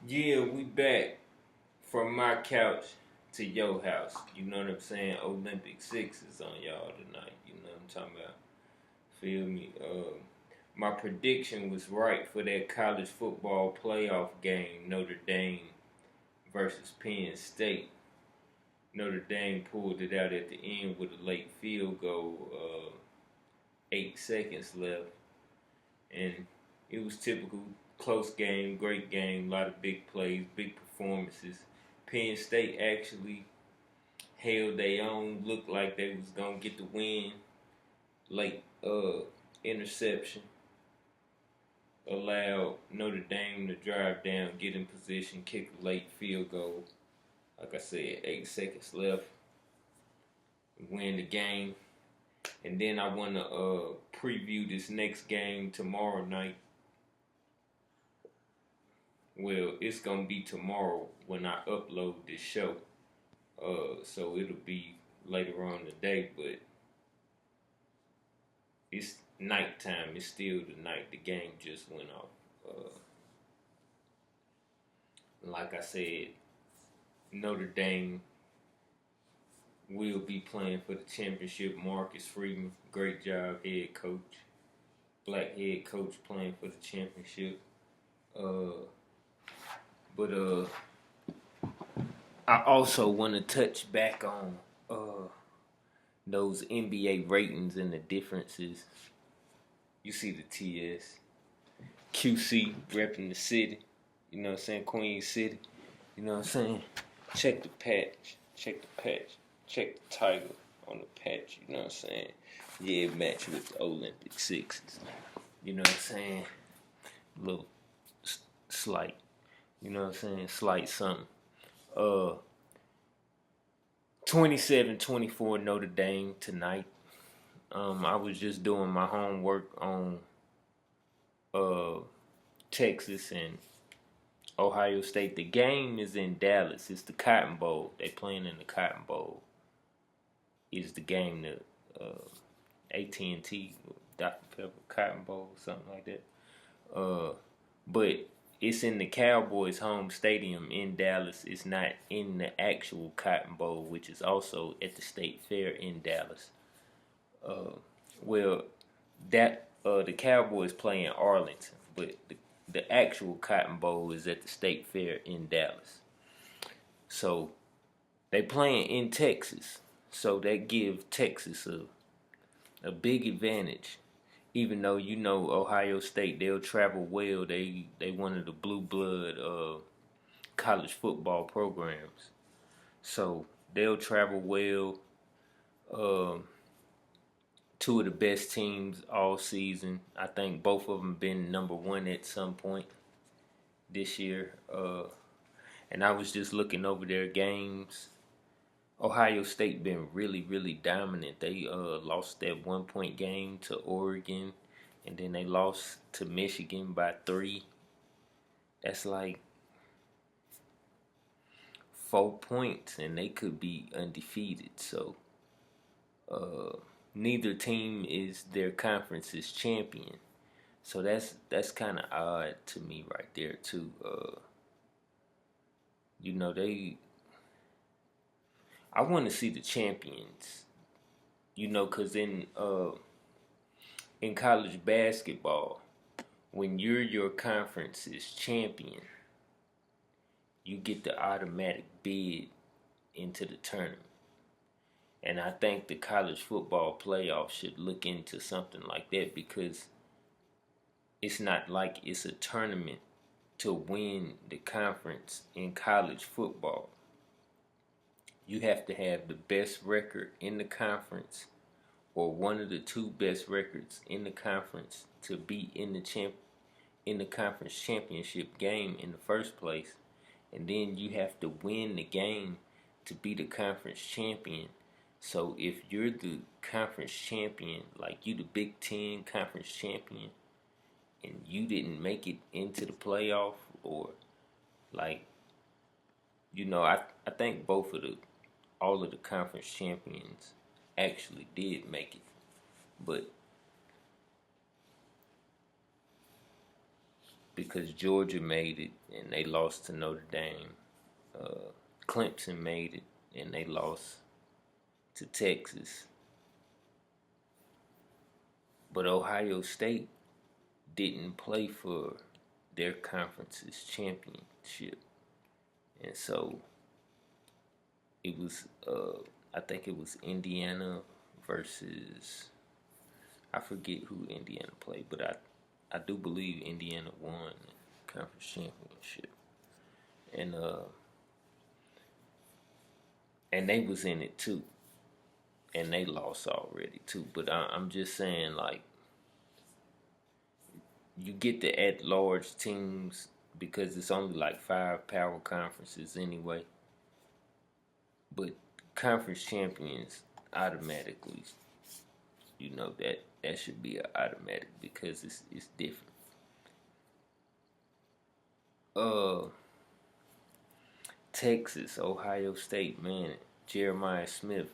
Yeah, we back from my couch to your house. You know what I'm saying? Olympic sixes on y'all tonight. You know what I'm talking about? Feel me? My prediction was right for that college football playoff game, Notre Dame versus Penn State. Notre Dame pulled it out at the end with a late field goal, 8 seconds left, and it was typical close game, great game, a lot of big plays, big performances. Penn State actually held their own, looked like they was gonna get the win. Late interception allowed Notre Dame to drive down, get in position, kick a late field goal. Like I said, 8 seconds left, win the game. And then I want to preview this next game tomorrow night. Well, it's gonna be tomorrow when I upload this show. So it'll be later on today, but it's nighttime. It's still the night. The game just went off. Like I said, Notre Dame will be playing for the championship. Marcus Freeman, great job, head coach. Black head coach playing for the championship. But I also want to touch back on those NBA ratings and the differences. You see the TS, QC repping the city. You know what I'm saying? Queen City. You know what I'm saying? Check the patch. Check the patch. Check the title on the patch. You know what I'm saying? Yeah, match with the Olympic sixes. You know what I'm saying? Little slight. You know what I'm saying? Slight something. 27-24 Notre Dame tonight. I was just doing my homework on Texas and Ohio State. The game is in Dallas. It's the Cotton Bowl. They playing in the Cotton Bowl. Is the game the AT&T Dr. Pepper Cotton Bowl, something like that. But it's in the Cowboys' home stadium in Dallas. It's not in the actual Cotton Bowl, which is also at the State Fair in Dallas. The Cowboys play in Arlington, but the actual Cotton Bowl is at the State Fair in Dallas. So they playing in Texas, so that give Texas a big advantage. Even though you know Ohio State, they'll travel well. They one of the blue blood college football programs, so they'll travel well. Two of the best teams all season. I think both of them been number one at some point this year. And I was just looking over their games. Ohio State been really, really dominant. They lost that 1-point game to Oregon, and then they lost to Michigan by 3. That's like 4 points, and they could be undefeated. So neither team is their conference's champion. So that's kind of odd to me right there too. I want to see the champions. Cause in college basketball, when you're your conference's champion, you get the automatic bid into the tournament. And I think the college football playoff should look into something like that, because it's not like it's a tournament to win the conference in college football. You have to have the best record in the conference, or one of the 2 best records in the conference, to be in the conference championship game in the first place. And then you have to win the game to be the conference champion. So if you're the conference champion, like you the Big Ten conference champion, and you didn't make it into the playoff, or like, I think all of the conference champions actually did make it. But because Georgia made it and they lost to Notre Dame. Clemson made it and they lost to Texas. But Ohio State didn't play for their conference's championship. And so it was, I think it was Indiana versus, I forget who Indiana played, but I do believe Indiana won the conference championship. And they was in it too. And they lost already too. But I'm just saying, like, you get the at-large teams because it's only like 5 power conferences anyway. But conference champions automatically, that should be an automatic because it's different. Texas, Ohio State, man, Jeremiah Smith,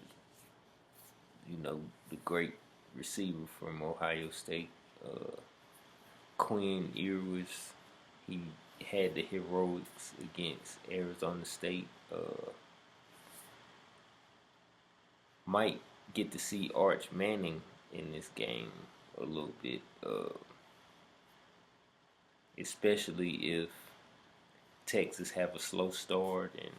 the great receiver from Ohio State. Quinn Ewers, he had the heroics against Arizona State. Might get to see Arch Manning in this game a little bit, especially if Texas have a slow start and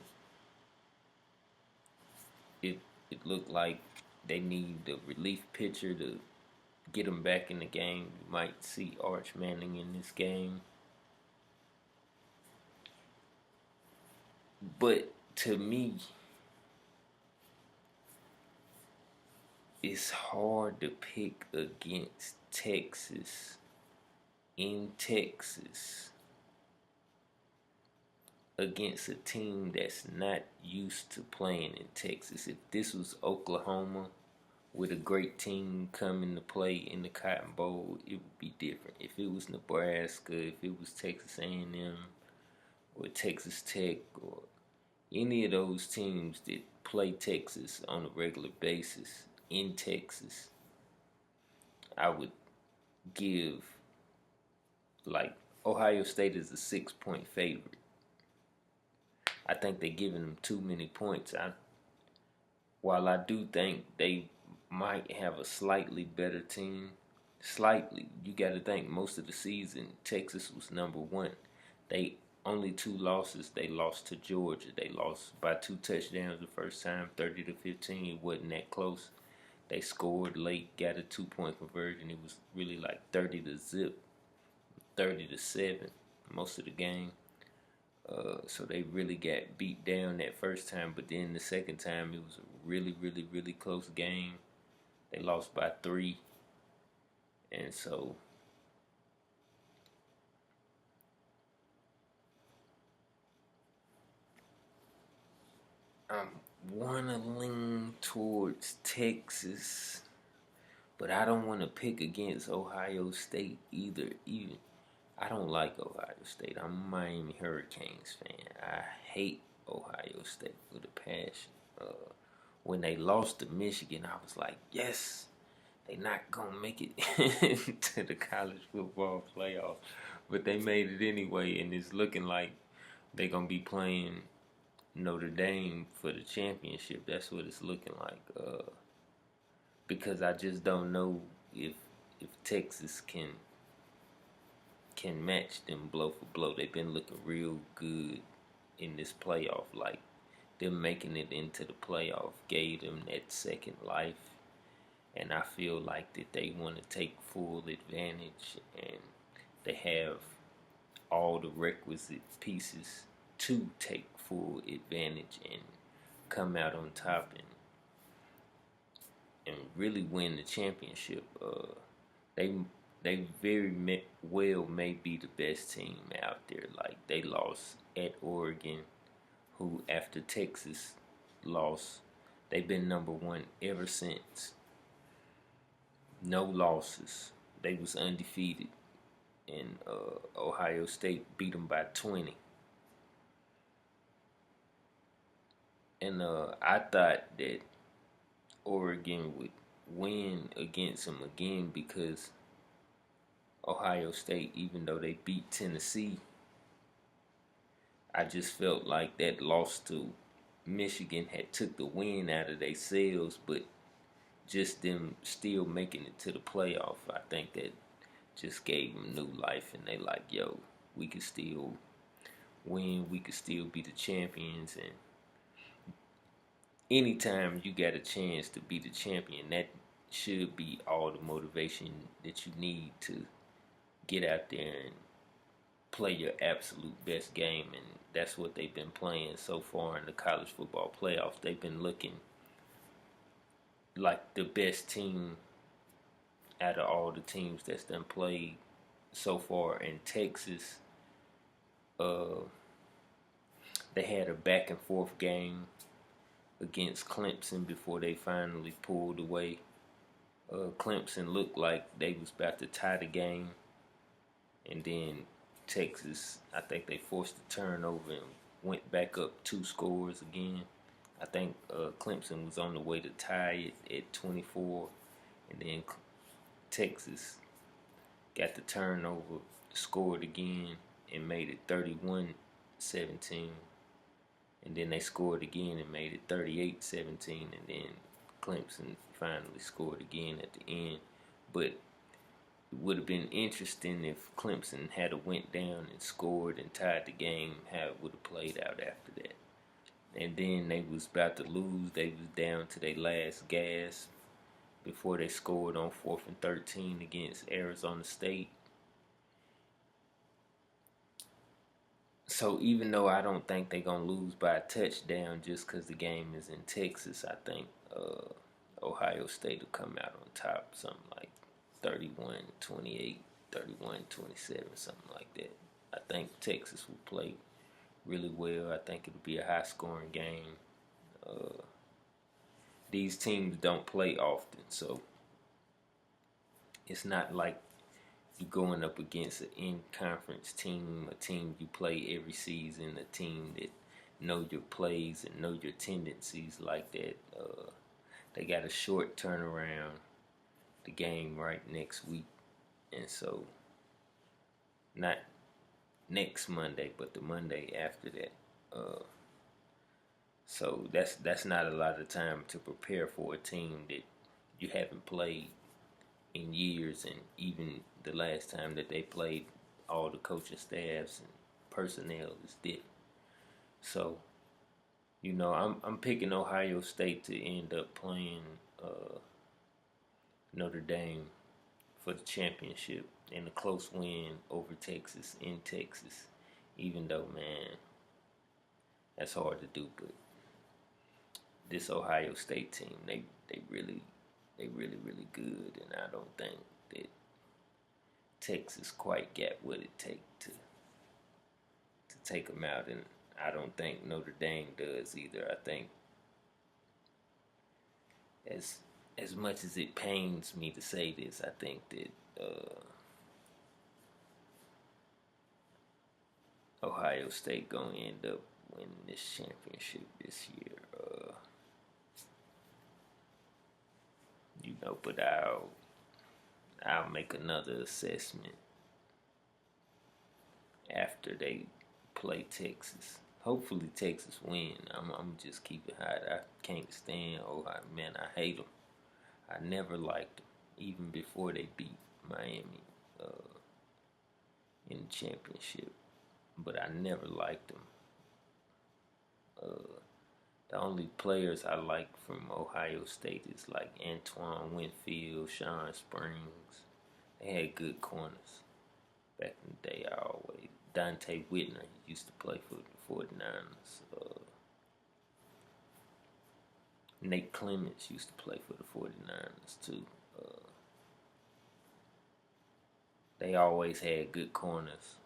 it looked like they need the relief pitcher to get them back in the game. You might see Arch Manning in this game. But to me, it's hard to pick against Texas in Texas against a team that's not used to playing in Texas. If this was Oklahoma with a great team coming to play in the Cotton Bowl, it would be different. If it was Nebraska, if it was Texas A&M or Texas Tech or any of those teams that play Texas on a regular basis in Texas, I would give, like, Ohio State is a 6-point favorite. I think they're giving them too many points. While I do think they might have a slightly better team, you got to think most of the season Texas was number 1. They only 2 losses. They lost to Georgia. They lost by 2 touchdowns the first time, 30-15. It wasn't that close. They scored late, got a 2-point conversion. It was really like 30-0, 30-7 most of the game. So they really got beat down that first time, but then the second time it was a really, really, really close game. They lost by 3, and so I want to lean towards Texas, but I don't want to pick against Ohio State either. Even I don't like Ohio State. I'm a Miami Hurricanes fan. I hate Ohio State with a passion. When they lost to Michigan, I was like, yes, they not going to make it to the college football playoff. But they made it anyway, and it's looking like they're going to be playing Notre Dame for the championship. That's what it's looking like. Because I just don't know if Texas can match them blow for blow. They've been looking real good in this playoff. Like, them making it into the playoff gave them that second life. And I feel like that they want to take full advantage, and they have all the requisite pieces to take full advantage and come out on top and really win the championship. They very well may be the best team out there. Like, they lost at Oregon, who after Texas lost, they've been number 1 ever since. No losses. They was undefeated, and Ohio State beat them by 20. And I thought that Oregon would win against them again because Ohio State, even though they beat Tennessee, I just felt like that loss to Michigan had took the wind out of their sails, but just them still making it to the playoff, I think that just gave them new life, and they like, yo, we could still win, we could still be the champions, and anytime you got a chance to be the champion, that should be all the motivation that you need to get out there and play your absolute best game, and that's what they've been playing so far in the college football playoffs. They've been looking like the best team out of all the teams that's done played so far. In Texas, uh, they had a back and forth game against Clemson before they finally pulled away. Clemson looked like they was about to tie the game, and then Texas, I think they forced a turnover and went back up 2 scores again. I think Clemson was on the way to tie it at 24, and then Texas got the turnover, scored again, and made it 31-17. And then they scored again and made it 38-17, and then Clemson finally scored again at the end. But it would have been interesting if Clemson had went down and scored and tied the game, how it would have played out after that. And then they was about to lose. They was down to their last gasp before they scored on 4th and 13 against Arizona State. So even though I don't think they're going to lose by a touchdown just because the game is in Texas, I think Ohio State will come out on top, something like 31-28, 31-27, something like that. I think Texas will play really well. I think it'll be a high-scoring game. These teams don't play often, so it's not like you're going up against an in-conference team, a team you play every season, a team that know your plays and know your tendencies like that. They got a short turnaround, the game right next week, and so not next Monday, but the Monday after that. So that's not a lot of time to prepare for a team that you haven't played in years, and even the last time that they played, all the coaching staffs and personnel is different. So, I'm picking Ohio State to end up playing Notre Dame for the championship in a close win over Texas in Texas. Even though, man, that's hard to do, but this Ohio State team, they really good, and I don't think that Texas quite got what it takes to take them out, and I don't think Notre Dame does either. I think as much as it pains me to say this, I think that Ohio State gonna end up winning this championship this year. But I'll make another assessment after they play Texas. Hopefully Texas win. I'm just keep it hot. I can't stand Ohio. Man, I hate them. I never liked them, even before they beat Miami in the championship. But I never liked them. The only players I like from Ohio State is like Antoine Winfield, Sean Springs. They had good corners back in the day. Dante Whitner used to play for the 49ers. Nate Clements used to play for the 49ers too. They always had good corners.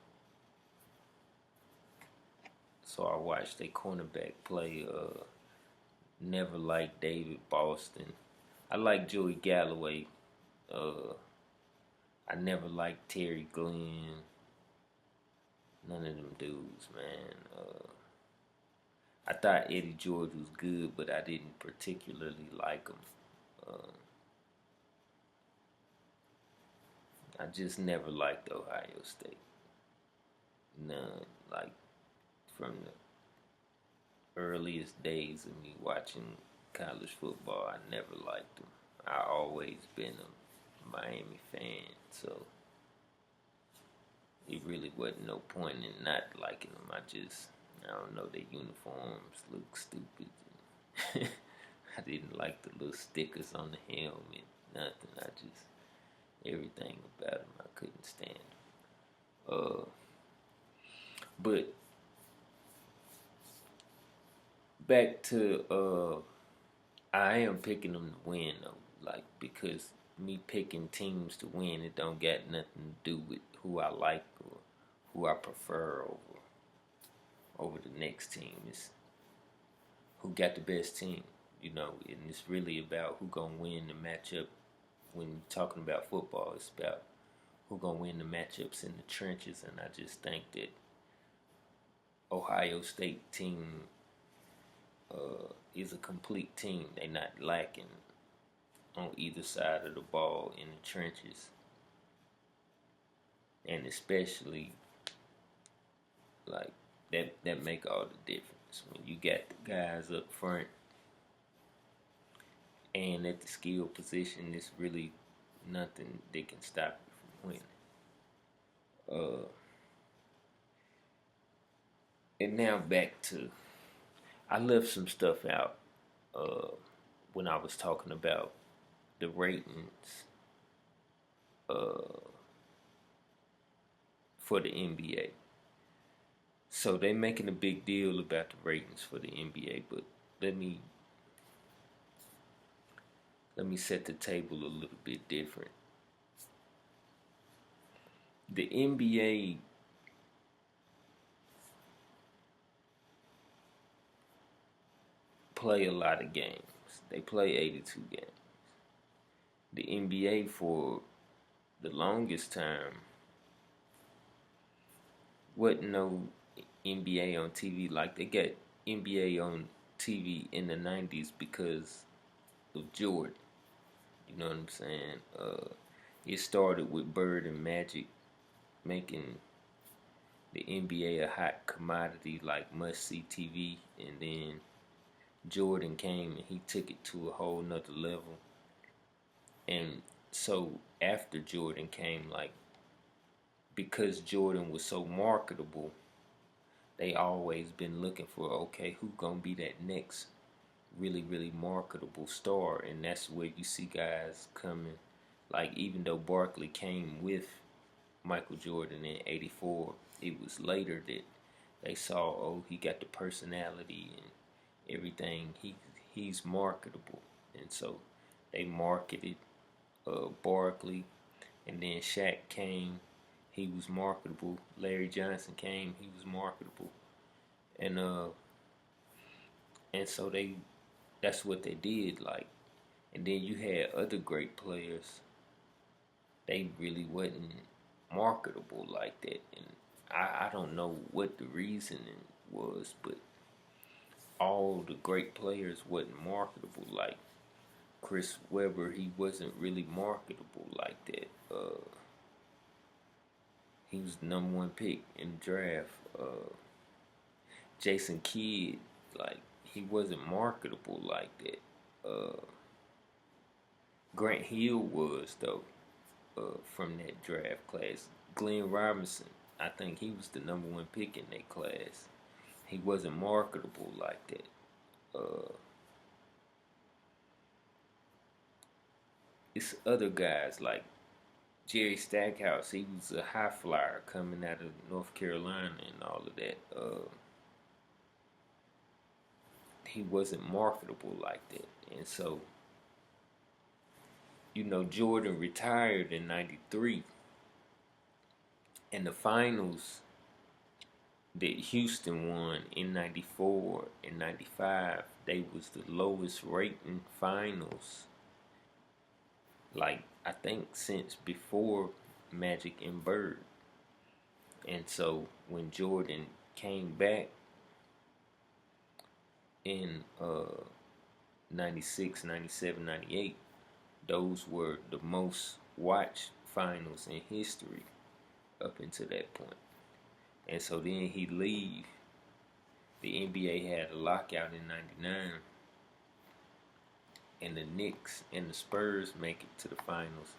So I watched their cornerback play. Never liked David Boston. I like Joey Galloway. I never liked Terry Glenn. None of them dudes, man. I thought Eddie George was good, but I didn't particularly like him. I just never liked Ohio State. None. Like from the earliest days of me watching college football, I never liked them. I always been a Miami fan, so it really wasn't no point in not liking them. I don't know, their uniforms look stupid. I didn't like the little stickers on the helmet, nothing. Everything about them, I couldn't stand. Uh, but back to, I am picking them to win though, like because me picking teams to win, it don't got nothing to do with who I like or who I prefer over the next team. It's who got the best team, and it's really about who gonna win the matchup. When you're talking about football, it's about who gonna win the matchups in the trenches, and I just think that Ohio State team is a complete team. They not lacking on either side of the ball in the trenches, and especially like that make all the difference when you got the guys up front and at the skill position. It's really nothing that can stop you from winning. And now back to, I left some stuff out when I was talking about the ratings for the NBA. So they making a big deal about the ratings for the NBA, but let me set the table a little bit different. The NBA play a lot of games. They play 82 games. The NBA for the longest time wasn't no NBA on TV. Like they got NBA on TV in the 90s because of Jordan. You know what I'm saying? It started with Bird and Magic making the NBA a hot commodity, like must-see TV, and then Jordan came and he took it to a whole nother level. And so after Jordan came, like, because Jordan was so marketable, they always been looking for, okay, who gonna be that next really, really marketable star? And that's where you see guys coming. Like, even though Barkley came with Michael Jordan in '84, it was later that they saw, oh, he got the personality and everything. He's marketable, and so they marketed Barkley, and then Shaq came. He was marketable. Larry Johnson came. He was marketable, and so that's what they did. Like, and then you had other great players. They really wasn't marketable like that, and I don't know what the reasoning was, but all the great players wasn't marketable. Like Chris Webber, he wasn't really marketable like that. He was the #1 pick in the draft. Jason Kidd, like, he wasn't marketable like that. Grant Hill was, though, from that draft class. Glenn Robinson, I think he was the #1 pick in that class. He wasn't marketable like that. It's other guys like Jerry Stackhouse. He was a high flyer coming out of North Carolina and all of that. He wasn't marketable like that. And so, Jordan retired in '93. And the finals that Houston won in '94 and '95, they was the lowest rating finals, like, I think since before Magic and Bird. And so when Jordan came back in 96, 97, 98, those were the most watched finals in history up until that point. And so then he leave. The NBA had a lockout in '99, and the Knicks and the Spurs make it to the finals.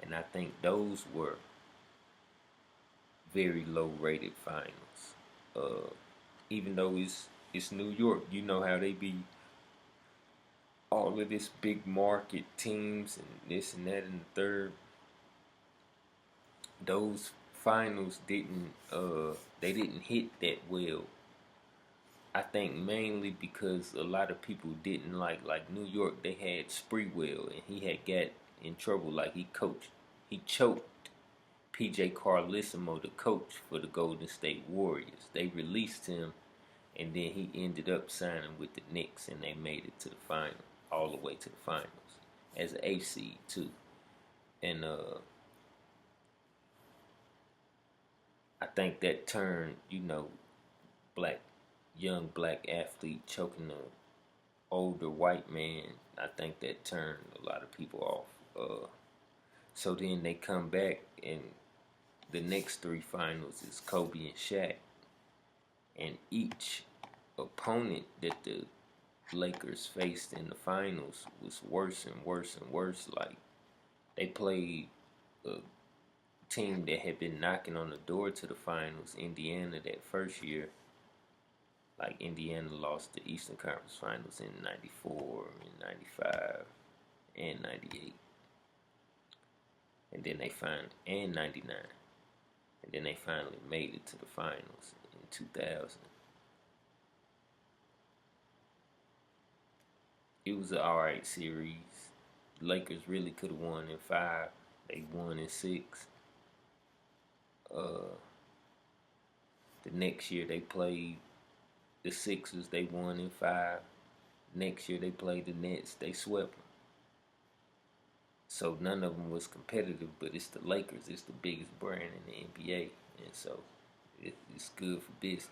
And I think those were very low-rated finals. Even though it's New York, you know how they be all of this big market teams and this and that and the third. Those finals they didn't hit that well. I think mainly because a lot of people didn't like New York. They had Spreewell, and he had got in trouble. Like he choked PJ Carlissimo, the coach for the Golden State Warriors. They released him, and then he ended up signing with the Knicks, and they made it to the final, all the way to the finals as an 8th seed too. And I think that turned, young black athlete choking an older white man. I think that turned a lot of people off. So then they come back, and the next 3 finals is Kobe and Shaq, and each opponent that the Lakers faced in the finals was worse and worse and worse. Like, they played a team that had been knocking on the door to the finals, Indiana, that first year. Like, Indiana lost the Eastern Conference Finals in '94, in '95, and '98. And then they and '99. And then they finally made it to the finals in 2000. It was an alright series. The Lakers really could have won in 5. They won in 6. The next year they played the Sixers. They won in 5. Next year they played the Nets. They swept them. So none of them was competitive, but it's the Lakers. It's the biggest brand in the NBA, and so it's good for business.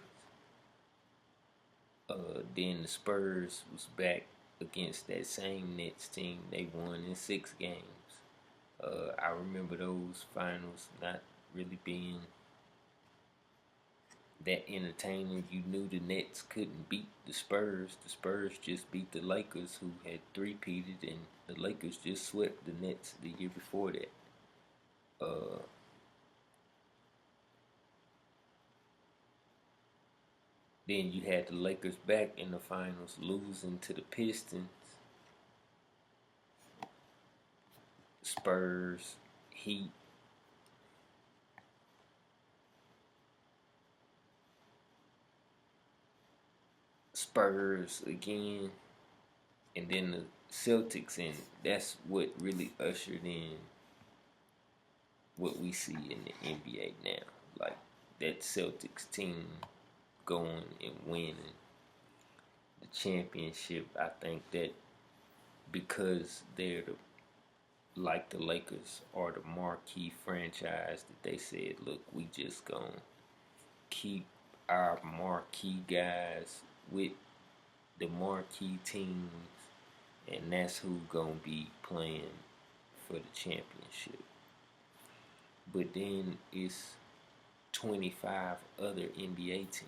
Then the Spurs was back against that same Nets team. They won in 6 games. I remember those finals not really being that entertaining. You knew the Nets couldn't beat the Spurs. The Spurs just beat the Lakers, who had three-peated, and the Lakers just swept the Nets the year before that. Then you had the Lakers back in the finals, losing to the Pistons, Spurs, Heat. Spurs again, and then the Celtics, and that's what really ushered in what we see in the NBA now. Like, that Celtics team going and winning the championship. I think that because they're like the Lakers are the marquee franchise, that they said, look, we just gonna keep our marquee guys with the marquee teams, and that's who gonna be playing for the championship. But then it's 25 other NBA teams.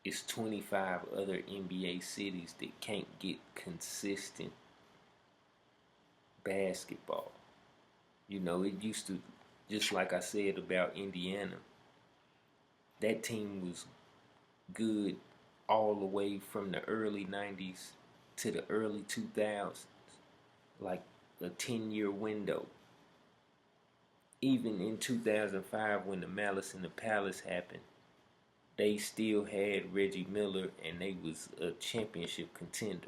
It's 25 other NBA cities that can't get consistent basketball. It used to, just like I said about Indiana, that team was good all the way from the early 90s to the early 2000s, like a 10-year window. Even in 2005, when the Malice in the Palace happened, they still had Reggie Miller, and they was a championship contender.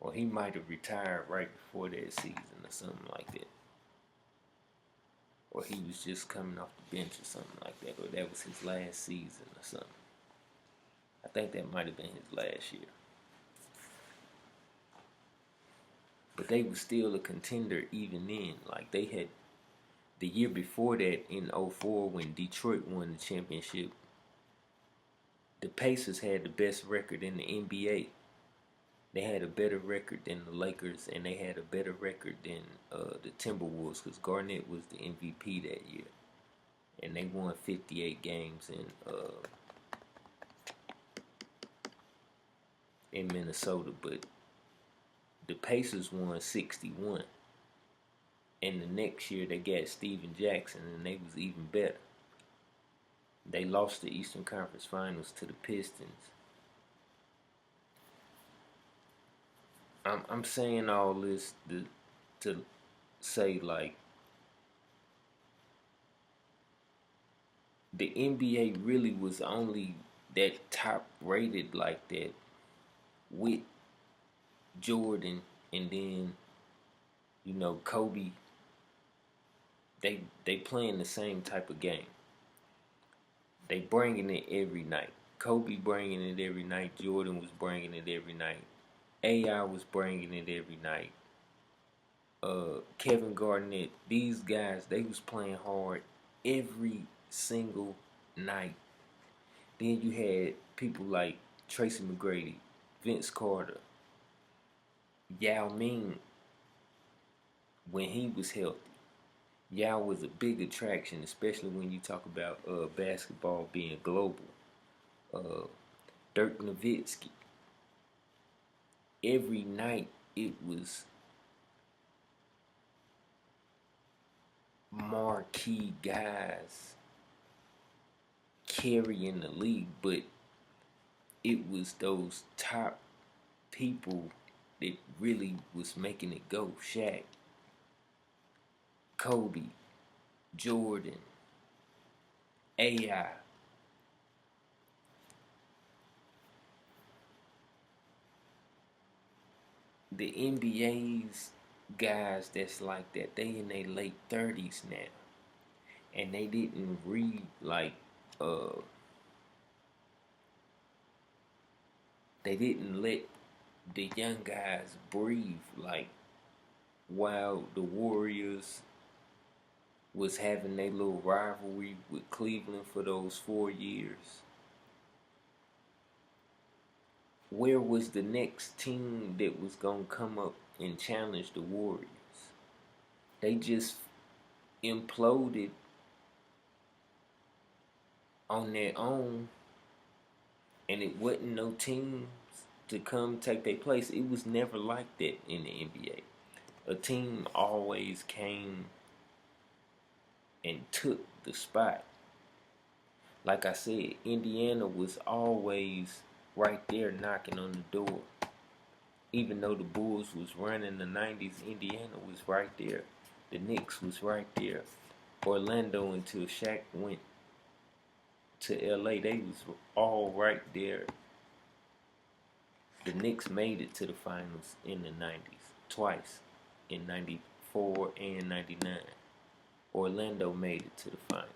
Or he might have retired right before that season or something like that. Or he was just coming off the bench or something like that. Or that was his last season or something. I think that might have been his last year. But they were still a contender even then. Like, they had, the year before that, in '04, when Detroit won the championship, the Pacers had the best record in the NBA. They had a better record than the Lakers, and they had a better record than the Timberwolves, because Garnett was the MVP that year, and they won 58 games in Minnesota. But the Pacers won 61, and the next year they got Steven Jackson, and they was even better. They lost the Eastern Conference Finals to the Pistons. I'm saying all this to say, like, the NBA really was only that top rated like that with Jordan, and then Kobe. They playing the same type of game. They bringing it every night. Kobe bringing it every night. Jordan was bringing it every night. AI was bringing it every night. Kevin Garnett, these guys, they was playing hard every single night. Then you had people like Tracy McGrady, Vince Carter, Yao Ming when he was healthy. Yao was a big attraction, especially when you talk about basketball being global. Dirk Nowitzki. Every night it was marquee guys carrying the league, but it was those top people that really was making it go. Shaq, Kobe, Jordan, AI. The NBA's guys that's like that, they in their late 30s now. And they didn't they didn't let the young guys breathe, like, while the Warriors was having their little rivalry with Cleveland for those 4 years. Where was the next team that was gonna come up and challenge the Warriors? They just imploded on their own, and it wasn't no teams to come take their place. It was never like that in the NBA. A team always came and took the spot. Like I said, Indiana was always right there knocking on the door. Even though the Bulls was running the 90s, Indiana was right there. The Knicks was right there. Orlando, until Shaq went to LA, they was all right there. The Knicks made it to the finals in the 90s twice, in 94 and 99. Orlando made it to the finals.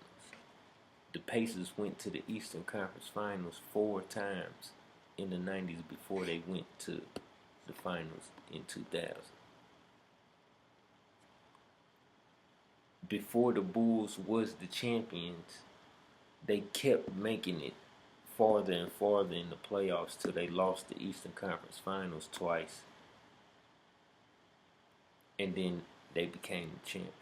The Pacers went to the Eastern Conference Finals 4 times in the 90s before they went to the finals in 2000. Before the Bulls was the champions, they kept making it farther and farther in the playoffs till they lost the Eastern Conference Finals twice. And then they became the champions.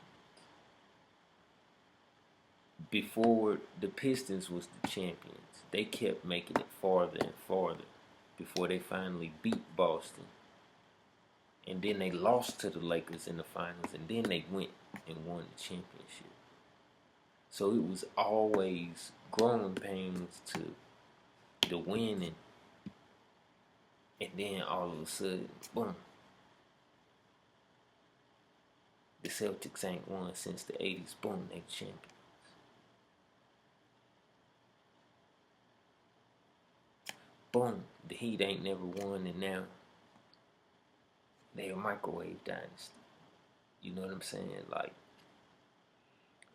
Before the Pistons was the champions, they kept making it farther and farther before they finally beat Boston. And then they lost to the Lakers in the finals, and then they went and won the championship. So it was always growing pains to the winning, and then all of a sudden, boom. The Celtics ain't won since the 80s. Boom, they champions. Boom, the Heat ain't never won, and now they a microwave dynasty. You know what I'm saying? Like,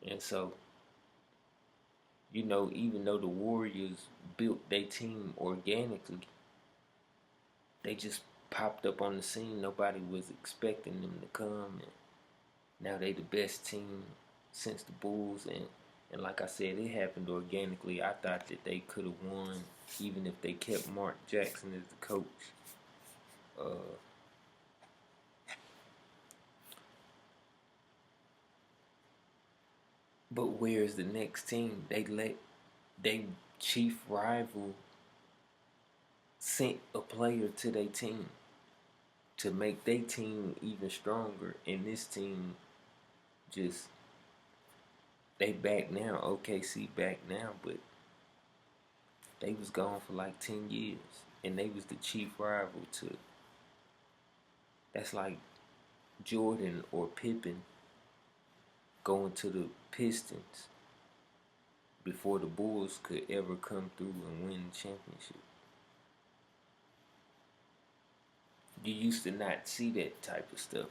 and so, even though the Warriors built their team organically, they just popped up on the scene. Nobody was expecting them to come, and now they the best team since the Bulls. And like I said, it happened organically. I thought that they could have won even if they kept Mark Jackson as the coach. But where's the next team? They let their chief rival sent a player to their team to make their team even stronger, and this team just they back now. OKC back now, but they was gone for like 10 years, and they was the chief rival to. That's like Jordan or Pippen going to the Pistons before the Bulls could ever come through and win the championship. You used to not see that type of stuff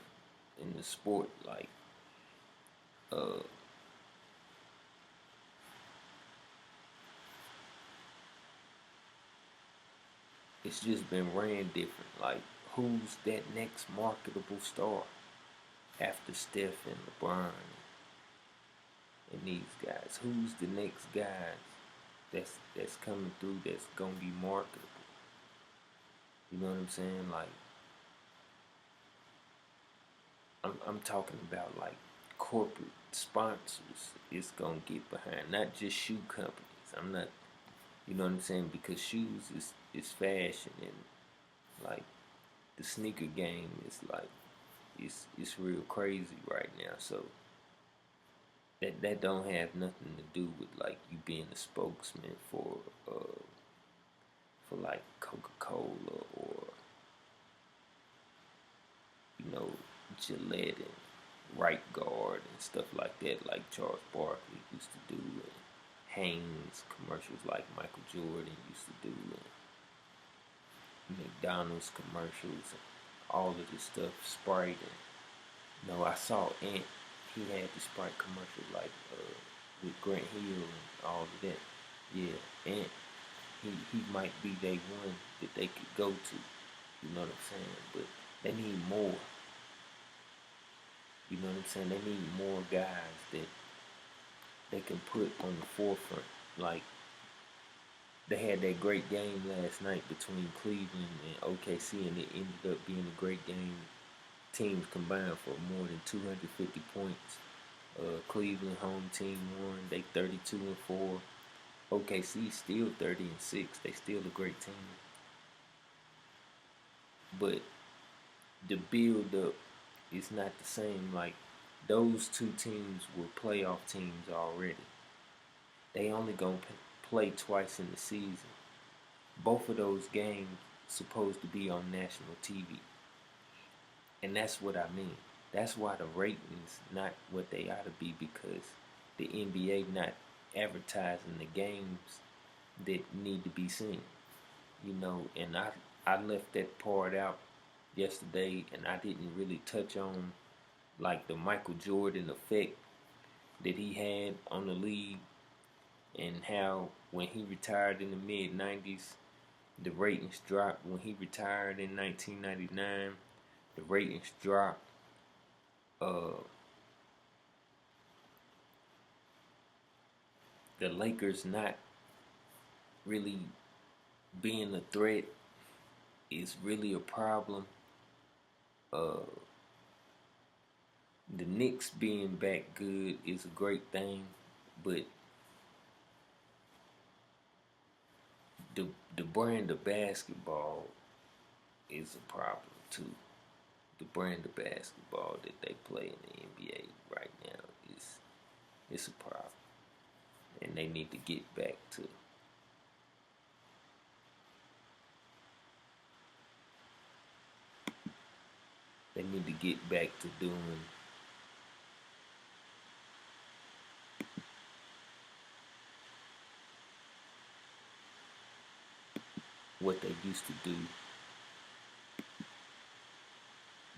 in the sport, like it's just been ran different. Like, who's that next marketable star after Steph and LeBron and these guys? Who's the next guys that's coming through that's gonna be marketable? You know what I'm saying? Like, I'm talking about like corporate sponsors is gonna get behind, not just shoe companies. I'm not, you know what I'm saying? Because shoes is fashion, and like the sneaker game is like it's real crazy right now. So that don't have nothing to do with like you being a spokesman for like Coca-Cola or Gillette and Right Guard and stuff like that, like Charles Barkley used to do, and Hanes commercials like Michael Jordan used to do, and McDonald's commercials, and all of this stuff, Sprite. And I saw Ant. He had the Sprite commercial like with Grant Hill and all of that. Yeah, Ant. He might be day one that they could go to. You know what I'm saying? But they need more. You know what I'm saying? They need more guys that they can put on the forefront. Like, they had that great game last night between Cleveland and OKC, and it ended up being a great game. Teams combined for more than 250 points. Cleveland home team won. They 32-4. OKC still 30-6. They still a great team. But the build up is not the same. Like, those two teams were playoff teams already. They only gonna play twice in the season. Both of those games supposed to be on national TV. And that's what I mean. That's why the ratings not what they ought to be, because the NBA not advertising the games that need to be seen. And I left that part out yesterday, and I didn't really touch on like the Michael Jordan effect that he had on the league, and how when he retired in the mid-90s, the ratings dropped. When he retired in 1999, the ratings dropped. The Lakers not really being a threat is really a problem. The Knicks being back good is a great thing, but the brand of basketball is a problem too. The brand of basketball that they play in the NBA right now is a problem, and they need to get back to. They need to get back to doing what they used to do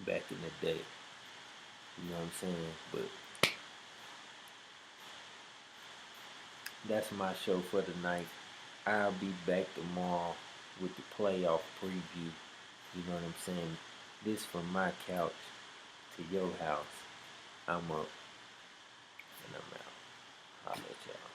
back in the day. You know what I'm saying? But that's my show for tonight. I'll be back tomorrow with the playoff preview. You know what I'm saying? This from my couch to your house. I'm up and I'm out. I'll let y'all.